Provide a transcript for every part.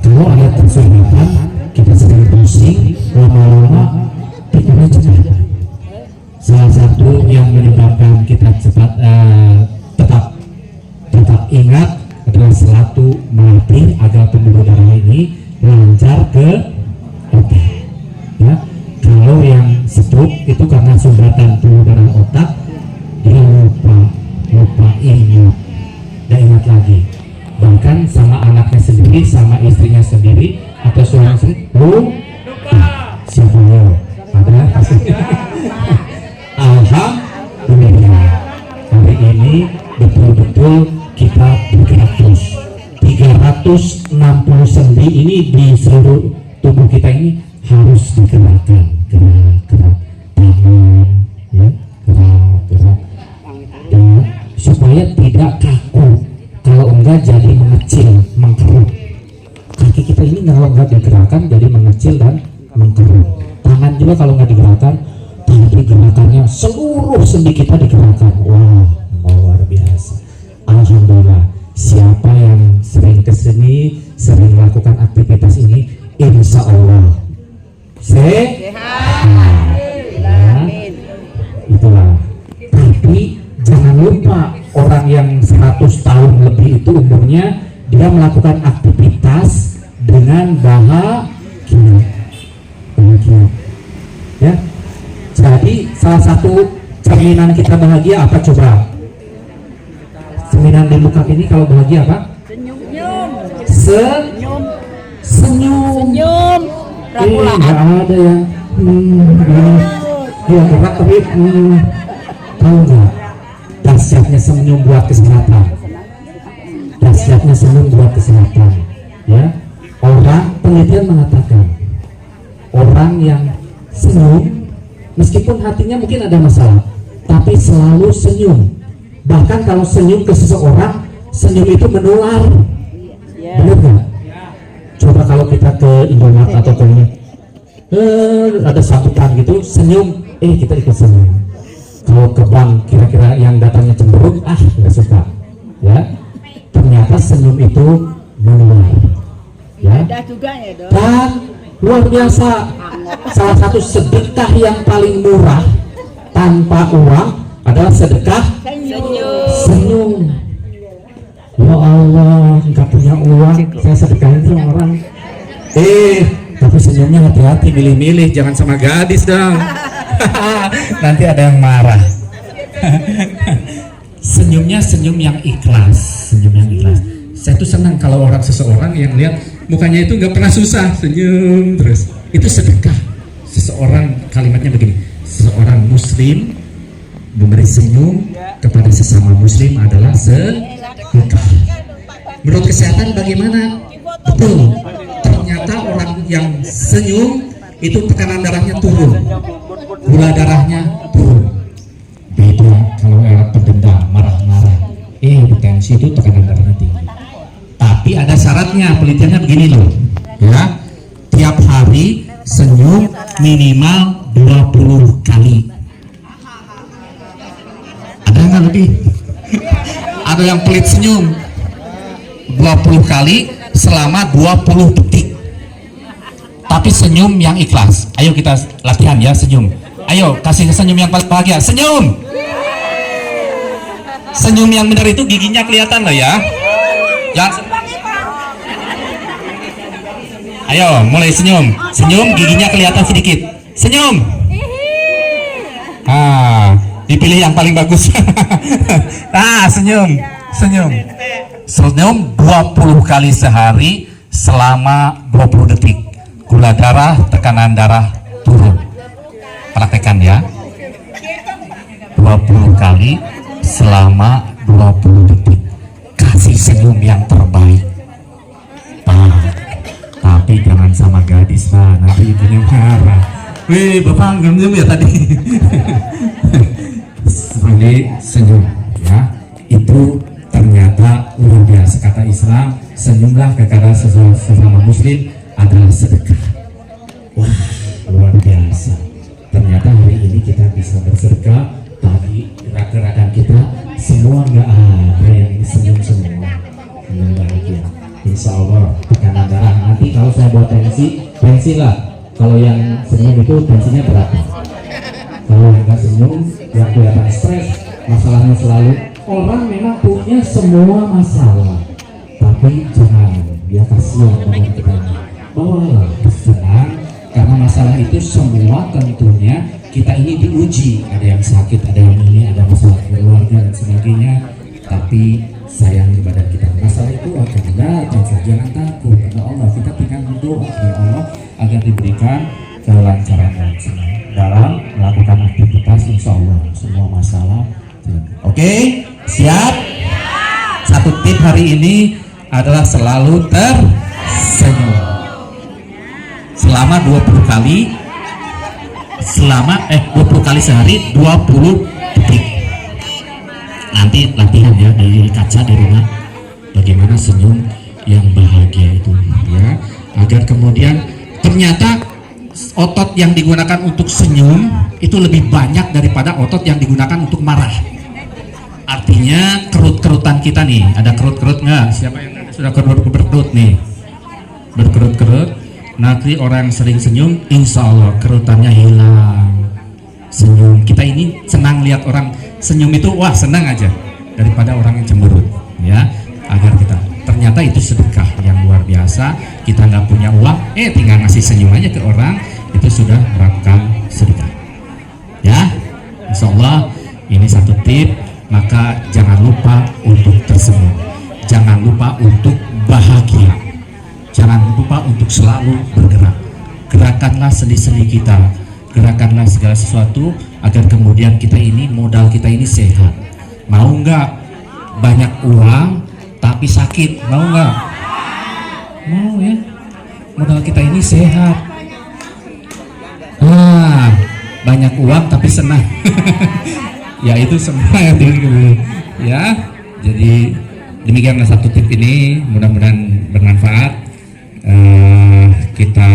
Kalau ada kesulitan, kita sedang pusing, lama-lama pikiran cepat. Salah satu yang menyebabkan kita tetap ingat adalah selalu melatih agar pembuluh darah ini lancar ke otak. Ya, kalau yang stroke itu karena sumbatan pembuluh darah otak, dia lupa ingat, dan ingat lagi. Bahkan sama anaknya sendiri, sama istrinya sendiri, atau suami sendiri, lupa. Siapa ya? Ada pastinya. Alhamdulillah, hari ini betul-betul kita bergerak terus. 360 sendi ini di seluruh tubuh kita ini harus digerakkan, gerak tangan, ya, gerak, dan supaya tidak kaku. Kalau enggak jadi mengecil, mengkerut. Kaki kita ini kalau enggak digerakkan jadi mengecil dan mengkerut. Tangan juga kalau enggak digerakkan, tapi gerakannya seluruh sendi kita digerakkan. Wah, luar biasa. Alhamdulillah. Siapa yang sering kesini, sering melakukan aktivitas ini, insya Allah sehat. Nah, itulah. Tapi jangan lupa, orang yang 100 tahun lebih itu umurnya, dia melakukan aktivitas dengan bahagia. Ya. Jadi salah satu cerminan kita bahagia apa coba? Cerminan di muka ini kalau bahagia apa? Senyum. Nggak ada yang gerak tapi tahu nggak? Dahsyatnya senyum buat kesehatan. Dahsyatnya senyum buat kesehatan. Ya, penelitian mengatakan orang yang senyum, meskipun hatinya mungkin ada masalah, tapi selalu senyum. Bahkan kalau senyum ke seseorang, senyum itu menular. Benar nggak? Coba kalau kita ke Indomaret atau ke ada sambutan gitu, senyum, kita ikut senyum. Kalau ke bank kira-kira yang datangnya cemberut, nggak suka, ya. Ternyata senyum itu menular, ya. Dan luar biasa, salah satu sedekah yang paling murah tanpa uang adalah sedekah senyum. Ya Allah, nggak punya uang, saya sedekahin sama orang. Tapi senyumnya hati-hati, milih-milih, jangan sama gadis dong. Nanti ada yang marah. Senyumnya senyum yang ikhlas, Saya tuh senang kalau seseorang yang lihat mukanya itu nggak pernah susah, senyum terus. Itu sedekah. Seseorang, kalimatnya begini, seseorang muslim memberi senyum kepada sesama muslim adalah sedekah. Menurut kesehatan bagaimana? Betul. Ternyata orang yang senyum itu tekanan darahnya turun, gula darahnya turun. Beda kalau pendendam, marah-marah, tensi itu tekanan darahnya tinggi. Tapi ada syaratnya, penelitiannya begini loh, ya. Tiap hari senyum minimal 20 kali. Ada nggak lebih? Ada yang pelit senyum 20 kali selama 20 detik. Tapi senyum yang ikhlas. Ayo kita latihan ya, senyum. Ayo kasih senyum yang paling bahagia. Senyum. Senyum yang benar itu giginya kelihatan loh ya. Jangan. Ayo mulai senyum. Senyum giginya kelihatan sedikit. Senyum. Dipilih yang paling bagus. Senyum. Senyum 20 kali sehari selama 20 detik. Gula darah, tekanan darah turun. Praktekan ya. 20 kali selama 20 detik. Kasih senyum yang terbaik. Tapi jangan sama gadis lah, nanti ibunya marah. Wih, bapak senyum ya tadi. Senyum ya. Itu ternyata luar biasa. Kata Islam, senyumlah kepada sesama muslim adalah sedekah. Wah, luar biasa. Ternyata hari ini kita bisa bersedekah. Tadi gerak-gerakan kita semua nggak ada yang ini senyum semua. Senyum bahagia. Insya Allah tekanan darah. Nanti kalau saya buat tensi lah. Kalau yang senyum itu tensinya berapa? Kalau nggak senyum, yang kelihatan stres, masalahnya selalu. Orang memang punya semua masalah, tapi jangan dia kasihan dengan kita. Bawalah senang, karena masalah itu semua tentunya kita ini diuji. Ada yang sakit, ada yang ini, ada masalah keluarga dan sebagainya. Tapi sayang kepada kita, masalah itu akan datang. Jangan takut karena Allah. Kita tinggal berdoa kepada Allah agar diberikan kelancaran dan senang dalam melakukan aktivitas. Insya Allah semua masalah. Oke, siap? Satu tip hari ini adalah selalu tersenyum selama 20 kali selama 20 kali sehari 20 detik. Nanti latihan ya dari kaca di rumah bagaimana senyum yang bahagia itu ya, agar kemudian ternyata otot yang digunakan untuk senyum itu lebih banyak daripada otot yang digunakan untuk marah. Artinya kerut-kerutan kita nih, ada kerut-kerut nggak? Siapa yang sudah kerut nih? Berkerut-kerut. Nanti orang yang sering senyum, insya Allah kerutannya hilang. Senyum. Kita ini senang lihat orang senyum itu, wah senang aja daripada orang yang cemberut. Ya, agar kita ternyata itu sedekah yang luar biasa. Kita nggak punya uang, tinggal ngasih senyum aja ke orang, itu sudah melakukan sedekah. Ya, insya Allah ini satu tip. Maka jangan lupa untuk tersenyum, jangan lupa untuk bahagia, jangan lupa untuk selalu bergerak. Gerakanlah sendi-sendi kita, gerakanlah segala sesuatu agar kemudian kita ini, modal kita ini sehat. Mau nggak banyak uang tapi sakit? Mau nggak? Mau ya. Modal kita ini sehat. Banyak uang tapi senang. Ya itu semua yang dulu ya. Jadi demikianlah satu tip ini, mudah-mudahan bermanfaat. Kita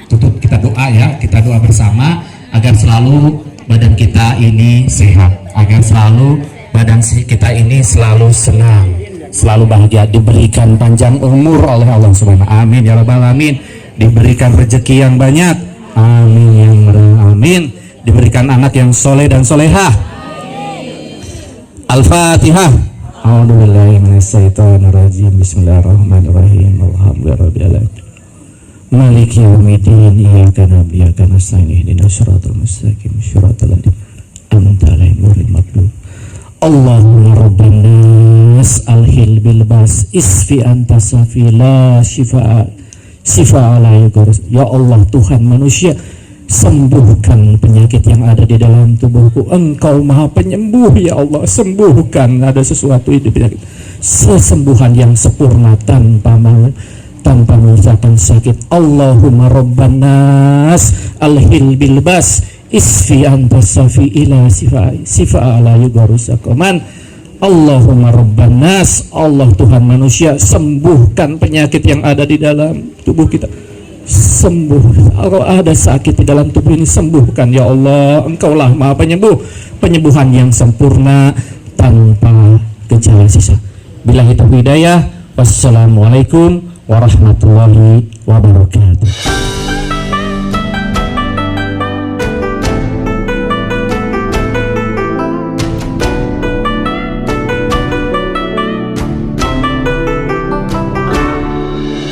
tutup, kita doa ya, kita doa bersama agar selalu badan kita ini sehat, agar selalu badan kita ini selalu senang, selalu bahagia, diberikan panjang umur oleh Allah Subhanahu. Amin ya rabbal alamin. Diberikan rezeki yang banyak, amin ya rabbal alamin. Diberikan anak yang soleh dan solehah. Al-Fatihah. A'udzubillahi minasyaitonirrajim. Bismillahirrahmanirrahim. Alhamdulillahirabbil alamin. Maliki yaumiddin. Iyyaka na'budu wa iyyaka nasta'in. Ihdinas siratal mustaqim. Shiratal ladzina an'amta 'alaihim ghairil maghdub. Allahumma rabban nas alhil bil bas isfi anta safi la shifa la yughar. Ya Allah Tuhan manusia, sembuhkan penyakit yang ada di dalam tubuhku. Engkau maha penyembuh ya Allah. Sembuhkan, ada sesuatu itu penyakit, sesembuhan yang sempurna tanpa mengusahakan sakit. Allahumma rabban nas alhil bil bas isfi anta safi ila sifa ala yugaru sakoman. Allahumma rabban nas, Allah Tuhan manusia, sembuhkan penyakit yang ada di dalam tubuh kita. Sembuh, kalau ada sakit di dalam tubuh ini sembuhkan ya Allah. Engkaulah maha penyembuh, penyembuhan yang sempurna tanpa gejala sisa. Billahi taufiq hidayah. Wassalamualaikum warahmatullahi wabarakatuh.